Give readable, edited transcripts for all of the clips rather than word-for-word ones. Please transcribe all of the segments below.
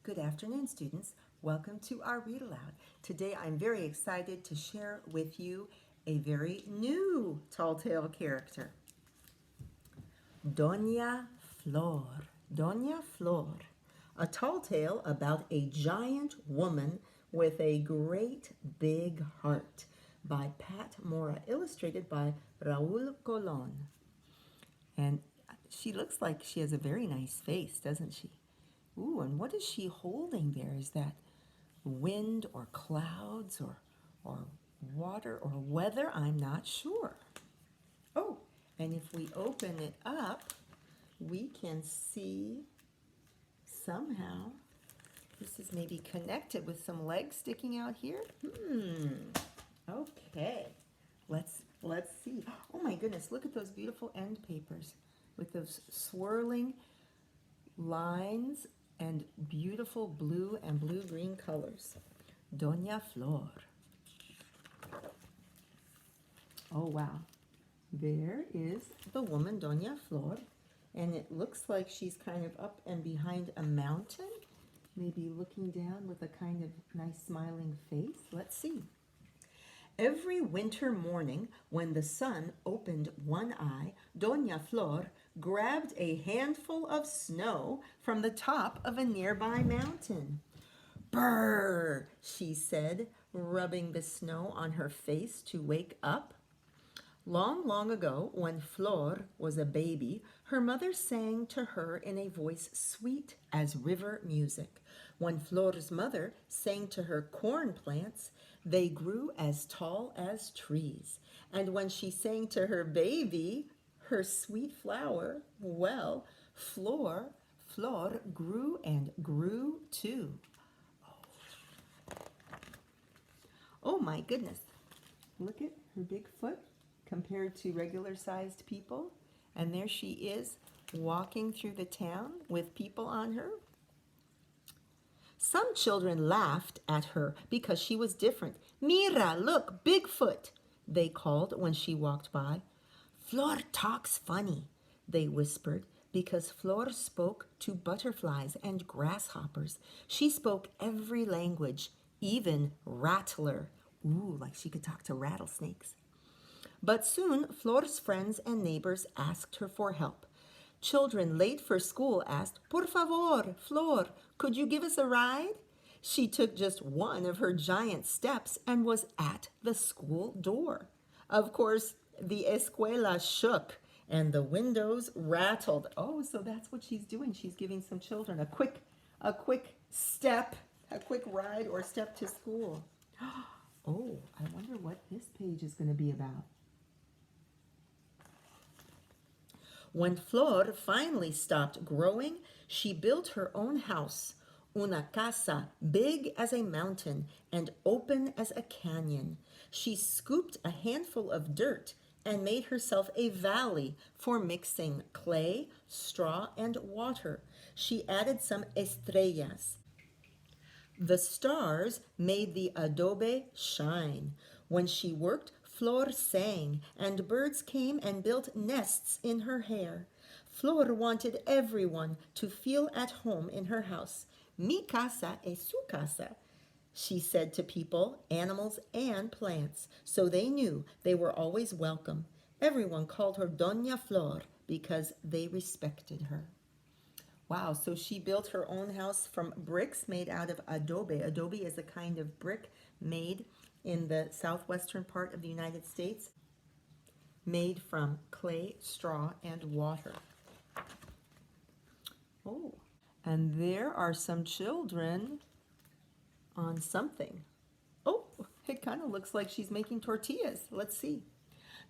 Good afternoon, students. Welcome to our Read Aloud. Today I'm very excited to share with you a very new tall tale character. Dona Flor. Dona Flor. A tall tale about a giant woman with a great big heart by Mora, illustrated by Raul Colon. And she looks like she has a very nice face, doesn't she? Ooh, and what is she holding there? Is that wind or clouds or water or weather? I'm not sure. Oh, and if we open it up, we can see somehow, this is maybe connected with some legs sticking out here. Okay, let's see. Oh my goodness, look at those beautiful end papers with those swirling lines and beautiful blue and blue-green colors. Dona Flor. Oh, wow. There is the woman, Dona Flor, and it looks like she's kind of up and behind a mountain, maybe looking down with a kind of nice smiling face. Let's see. Every winter morning, when the sun opened one eye, Dona Flor grabbed a handful of snow from the top of a nearby mountain. Brrr, she said, rubbing the snow on her face to wake up. Long, long ago, when Flor was a baby, her mother sang to her in a voice sweet as river music. When Flor's mother sang to her corn plants, they grew as tall as trees. And when she sang to her baby, her sweet flower, well, Flor grew and grew too. Oh my goodness. Look at her big foot compared to regular-sized people. And there she is walking through the town with people on her. Some children laughed at her because she was different. Mira, look, Bigfoot, they called when she walked by. Flor talks funny, they whispered, because Flor spoke to butterflies and grasshoppers. She spoke every language, even rattler. Ooh, like she could talk to rattlesnakes. But soon, Flor's friends and neighbors asked her for help. Children late for school asked, Por favor, Flor, could you give us a ride? She took just one of her giant steps and was at the school door. Of course, the escuela shook and the windows rattled. Oh, so that's what she's doing. She's giving some children a quick step, a quick ride or step to school. Oh, I wonder what this page is going to be about. When Flor finally stopped growing, she built her own house, una casa big as a mountain and open as a canyon. She scooped a handful of dirt and made herself a valley for mixing clay, straw, and water. She added some estrellas. The stars made the adobe shine. When she worked, Flor sang, and birds came and built nests in her hair. Flor wanted everyone to feel at home in her house. Mi casa es su casa, she said to people, animals, and plants, so they knew they were always welcome. Everyone called her Dona Flor because they respected her. Wow, so she built her own house from bricks made out of adobe. Adobe is a kind of brick made in the southwestern part of the United States, made from clay, straw, and water. Oh, and there are some children on something. Oh, it kind of looks like she's making tortillas. Let's see.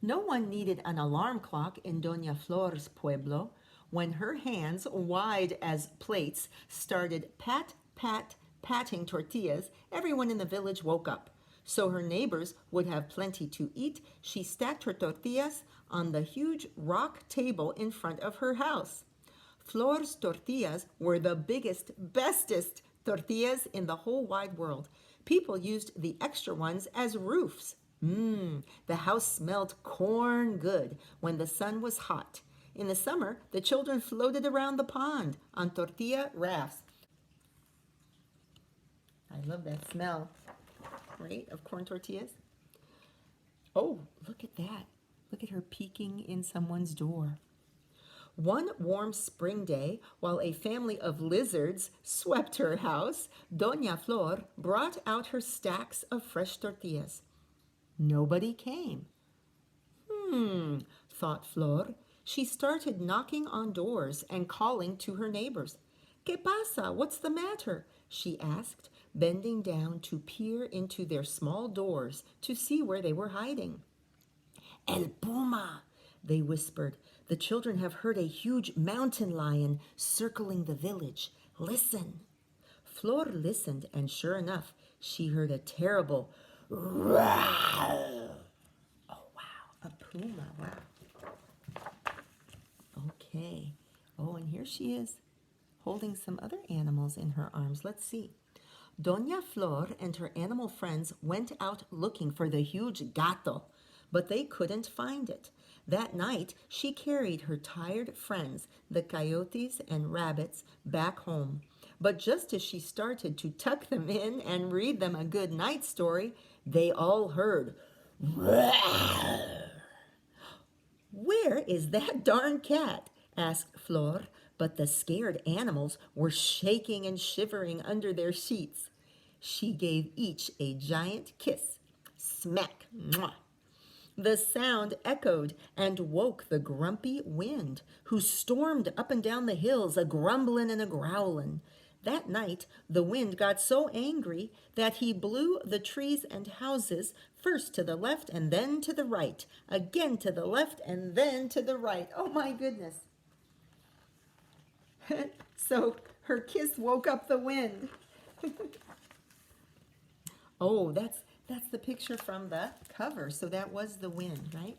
No one needed an alarm clock in Dona Flor's pueblo. When her hands, wide as plates, started patting tortillas, everyone in the village woke up. So her neighbors would have plenty to eat. She stacked her tortillas on the huge rock table in front of her house. Flor's tortillas were the biggest, bestest tortillas in the whole wide world. People used the extra ones as roofs. The house smelled corn good when the sun was hot. In the summer, the children floated around the pond on tortilla rafts. I love that smell, right, of corn tortillas. Oh, look at that. Look at her peeking in someone's door. One warm spring day, while a family of lizards swept her house, Dona Flor brought out her stacks of fresh tortillas. Nobody came. Thought Flor. She started knocking on doors and calling to her neighbors. ¿Qué pasa? What's the matter? She asked, bending down to peer into their small doors to see where they were hiding. El Puma, they whispered. The children have heard a huge mountain lion circling the village. Listen. Flor listened, and sure enough, she heard a terrible roar. Oh, wow, a puma, wow. Okay. Oh, and here she is, holding some other animals in her arms. Let's see. Dona Flor and her animal friends went out looking for the huge gato, but they couldn't find it. That night, she carried her tired friends, the coyotes and rabbits, back home. But just as she started to tuck them in and read them a good night story, they all heard, "Roar." "Where is that darn cat?" asked Flor, but the scared animals were shaking and shivering under their sheets. She gave each a giant kiss. Smack! Mwah! The sound echoed and woke the grumpy wind, who stormed up and down the hills, a grumblin' and a growlin'. That night, the wind got so angry that he blew the trees and houses first to the left and then to the right, again to the left and then to the right. Oh my goodness. So her kiss woke up the wind. Oh, that's the picture from the cover. So that was the wind, right?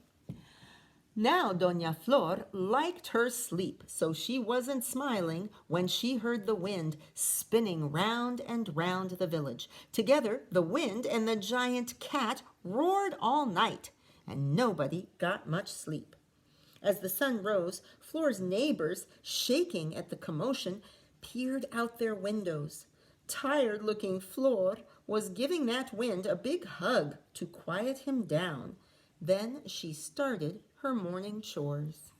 Now Dona Flor liked her sleep, so she wasn't smiling when she heard the wind spinning round and round the village. Together, the wind and the giant cat roared all night, and nobody got much sleep. As the sun rose, Flor's neighbors, shaking at the commotion, peered out their windows. Tired-looking Flor was giving that wind a big hug to quiet him down. Then she started her morning chores.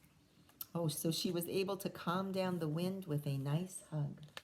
Oh, so she was able to calm down the wind with a nice hug.